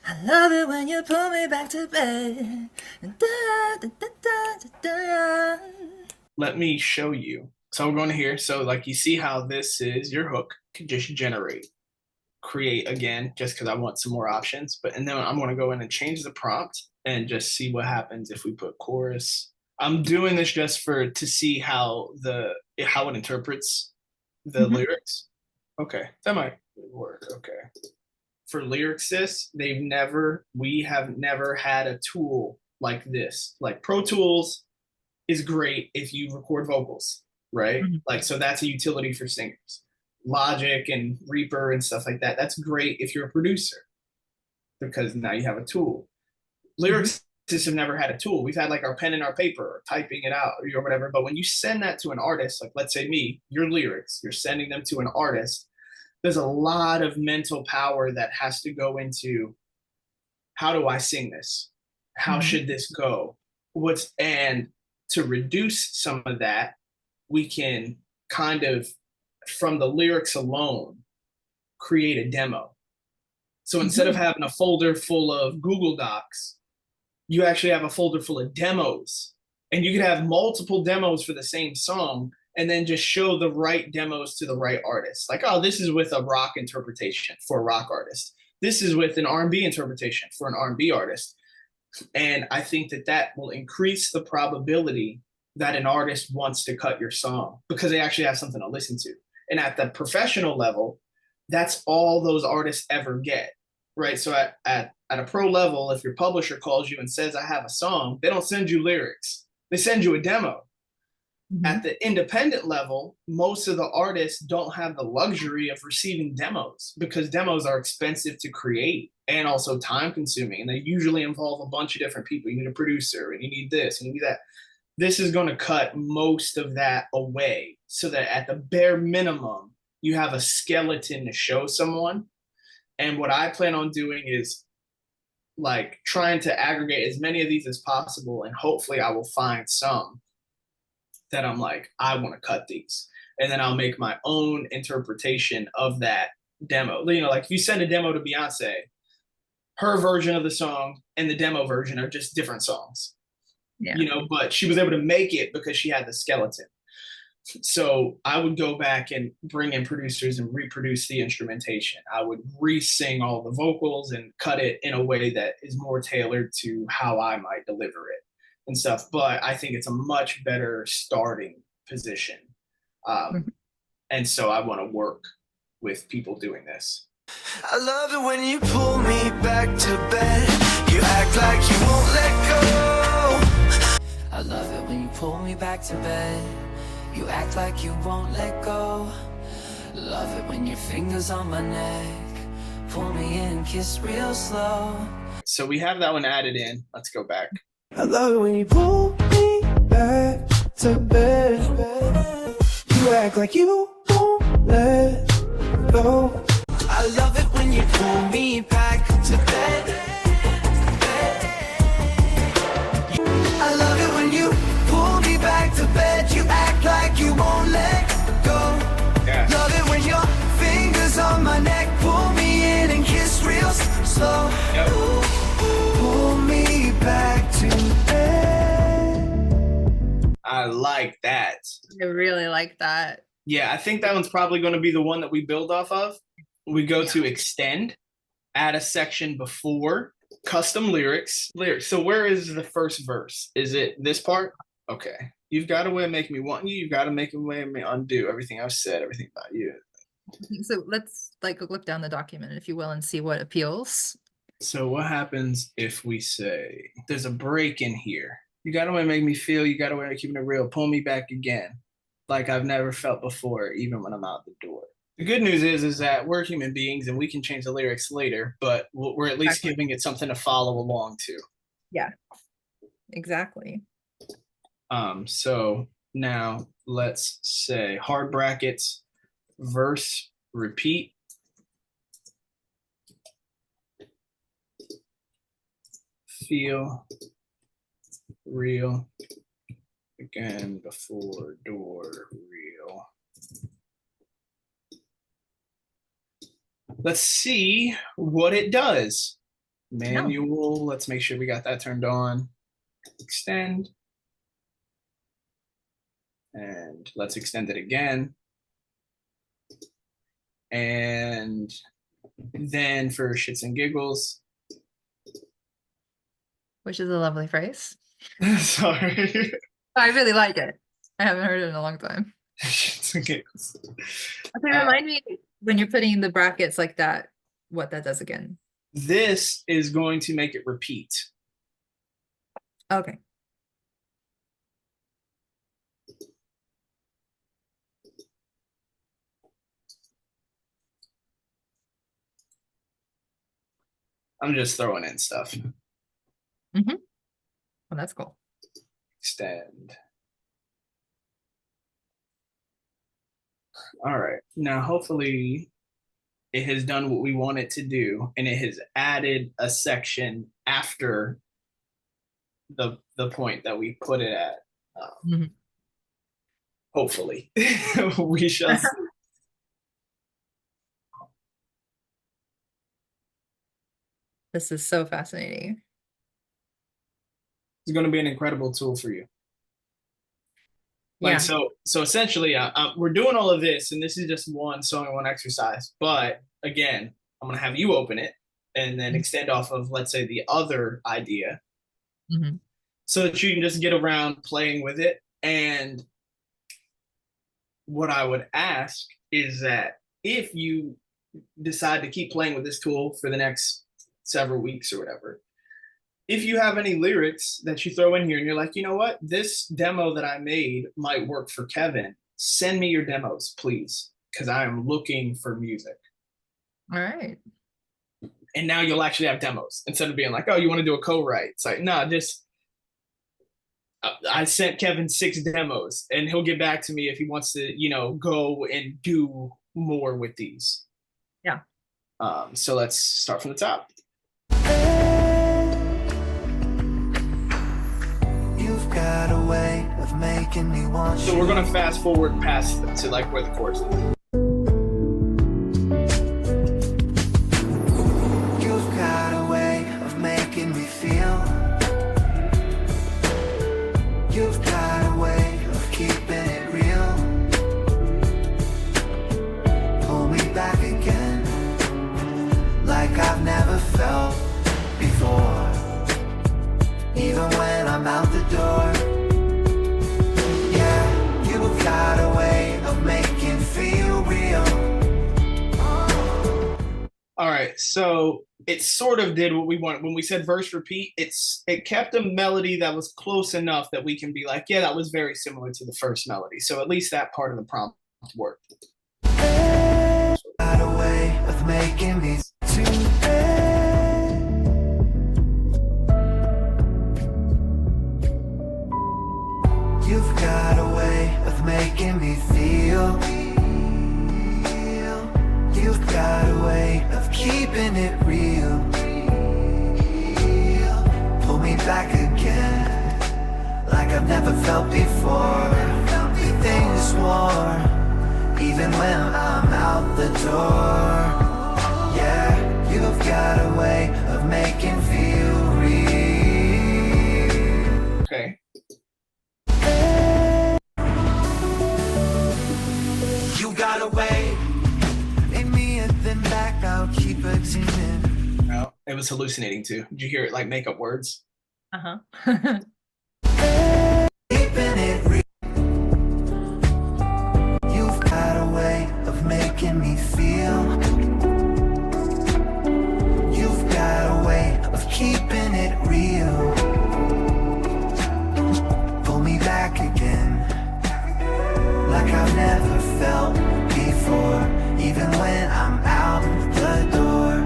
I love it when you pull me back to bed. Da, da, da, da, da, da. Let me show you. So we're going to here. So like you see how this is your hook could just generate, create again, just because I want some more options. And then I'm going to go in and change the prompt and just see what happens if we put chorus. I'm doing this just for to see how it interprets the Mhm. lyrics. Okay, that might work. Okay. For Lyricsis, we have never had a tool like this. Like Pro Tools is great if you record vocals, right? Mhm. Like, so that's a utility for singers. Logic and Reaper and stuff like that. That's great if you're a producer because now you have a tool. Mhm. Lyrics have never had a tool. We've had like our pen and our paper or typing it out or whatever. But when you send that to an artist, like let's say me, your lyrics, you're sending them to an artist, there's a lot of mental power that has to go into how do I sing this? How Mhm. should this go? And to reduce some of that, we can kind of from the lyrics alone create a demo. So instead of Mhm. having a folder full of Google Docs, you actually have a folder full of demos. And you could have multiple demos for the same song and then just show the right demos to the right artist. Like, oh, this is with a rock interpretation for a rock artist. This is with an R&B interpretation for an R&B artist. And I think that that will increase the probability that an artist wants to cut your song because they actually have something to listen to. And at the professional level, that's all those artists ever get, right? So at a pro level, if your publisher calls you and says, I have a song, they don't send you lyrics, they send you a demo. At Mhm. the independent level, most of the artists don't have the luxury of receiving demos because demos are expensive to create and also time consuming. And they usually involve a bunch of different people. You need a producer and you need this and you need that. This is going to cut most of that away so that at the bare minimum, you have a skeleton to show someone. And what I plan on doing is like trying to aggregate as many of these as possible. And hopefully, I will find some that I'm like, I want to cut these. And then I'll make my own interpretation of that demo. You know, like if you send a demo to Beyonce, her version of the song and the demo version are just different songs, Yeah. you know, but she was able to make it because she had the skeleton. So I would go back and bring in producers and reproduce the instrumentation. I would re-sing all the vocals and cut it in a way that is more tailored to how I might deliver it and stuff. But I think it's a much better starting position. Mhm. And so I want to work with people doing this. I love it when you pull me back to bed. You act like you won't let go. I love it when you pull me back to bed. You act like you won't let go. Love it when your fingers on my neck. Pull me in, kiss real slow. So we have that one added in. Let's go back. I love it when you pull me back to bed. You act like you won't let go. I love it when you pull me back to bed. I love it when you pull me back to bed. You act like you won't let go. Yeah. Love it when your fingers on my neck. Pull me in and kiss real slow. Yep. Pull me back to bed. I like that. I really like that. Yeah, I think that one's probably going to be the one that we build off of. We go Yeah. to extend, add a section before custom lyrics. Lyrics. So where is the first verse? Is it this part? Okay. You've got a way of making me want you. You've got to make a way of me undo everything I've said, everything about you. So let's like look down the document, if you will, and see what appeals. So what happens if we say there's a break in here? You got a way to make me feel. You got a way of keeping it real. Pull me back again, like I've never felt before, even when I'm out the door. The good news is that we're human beings and we can change the lyrics later, but we're at least Exactly. giving it something to follow along to. Yeah, exactly. So now let's say hard brackets, verse, repeat, feel, real, again, before, door, real. Let's see what it does. Manual. Let's make sure we got that turned on. Extend. And let's extend it again. And then for shits and giggles. Which is a lovely phrase. Sorry. I really like it. I haven't heard it in a long time. Shits and giggles. Okay, remind me when you're putting in the brackets like that, what that does again. This is going to make it repeat. Okay. I'm just throwing in stuff. Well, that's cool. Extend. All right. Now, hopefully, it has done what we want it to do, and it has added a section after the point that we put it at. Hopefully, we shall see. This is so fascinating. It's going to be an incredible tool for you. Like, Yeah. so essentially, we're doing all of this, and this is just one song and one exercise. But again, I'm going to have you open it and then extend off of, let's say, the other idea, so that you can just get around playing with it. And what I would ask is that if you decide to keep playing with this tool for the next several weeks or whatever, if you have any lyrics that you throw in here and you're like, you know what, this demo that I made might work for Kevin, send me your demos, please, because I am looking for music. All right. And now you'll actually have demos instead of being like, oh, you want to do a co-write. It's like, no, just I sent Kevin 6 demos, and he'll get back to me if he wants to, go and do more with these. Yeah. So let's start from the top. You've got a way of making me want you. So we're gonna fast forward past to like where the chorus is. You've got a way of making me feel. You've got a way of keeping it real. Pull me back again, like I've never felt before. Even when I'm out the door. Yeah, you've got a way of making feel real. All right, so it sort of did what we wanted. When we said verse repeat, it kept a melody that was close enough that we can be like, yeah, that was very similar to the first melody. So at least that part of the prompt worked. Got a way of making me today. You've got a way of making me feel. You've got a way of keeping it real. Pull me back again, like I've never felt before. Things warm, even when I'm out the door. Yeah, you've got a way of making feel real. Okay. You got a way. Make me and then back, I'll keep a teaming. No, it was hallucinating too. Did you hear it like make up words? Uh-huh. Keeping it real. You've got a way of making me feel. You've got a way of keeping it real. Pull me back again, like I've never felt before. Even when I'm out the door.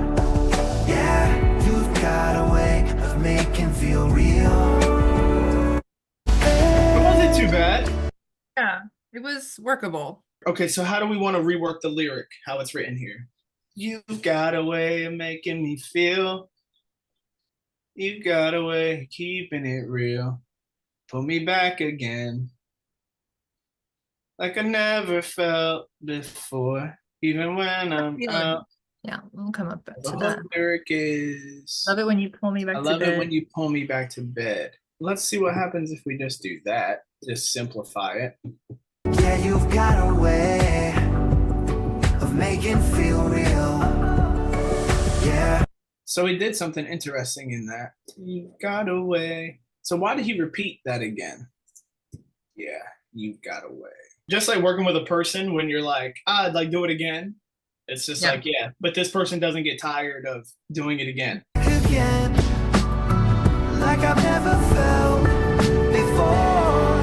Yeah, you've got a way of making feel real. It wasn't too bad. Yeah, it was workable. Okay, so how do we want to rework the lyric, how it's written here? You've got a way of making me feel. You've got a way of keeping it real. Pull me back again, like I never felt before. Even when I'm out Yeah, we'll come up The to that. hook lyric is Love it when you pull me back I to love bed. it when you pull me back to bed. Let's see what happens if we just do that. Just simplify it. Yeah, you've got a way of making feel real. Yeah. So he did something interesting in that. You got away. So why did he repeat that again? Yeah, you got away. Just like working with a person when you're like, I'd like do it again. It's just Yeah. like, yeah, but this person doesn't get tired of doing it again. Again, like I've never felt before.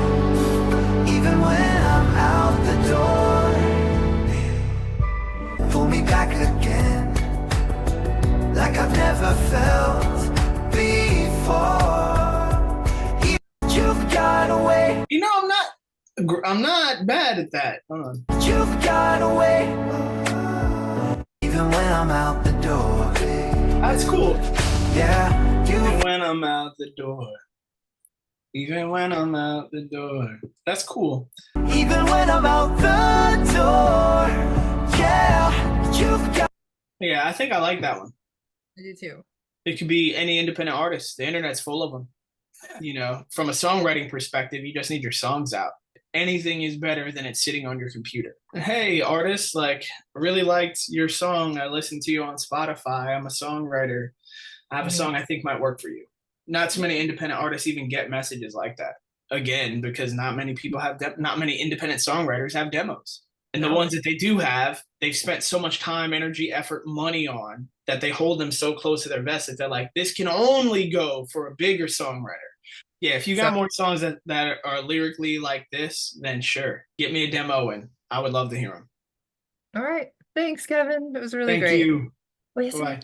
Even when I'm out the door, pull me back again, like I've never felt before. You've got away. You know, I'm not bad at that. Hold on. You've got away. Even when I'm out the door. That's cool. Yeah, Even when I'm out the door. Even when I'm out the door. That's cool. even when I'm out the door. Yeah, you've got. Yeah, I think I like that one. I do too. It could be any independent artist. The internet's full of them. You know, from a songwriting perspective, you just need your songs out. Anything is better than it sitting on your computer. Hey, artist, like, I really liked your song. I listened to you on Spotify. I'm a songwriter. I have a song I think might work for you. Not too many independent artists even get messages like that. Again, because not many people have, not many independent songwriters have demos. And the ones that they do have, they've spent so much time, energy, effort, money on that they hold them so close to their vest that they're like, this can only go for a bigger songwriter. Yeah, if you got more songs that are lyrically like this, then sure, get me a demo and I would love to hear them. All right. Thanks, Kevin. It was really Thank great. you. What do you say? Bye.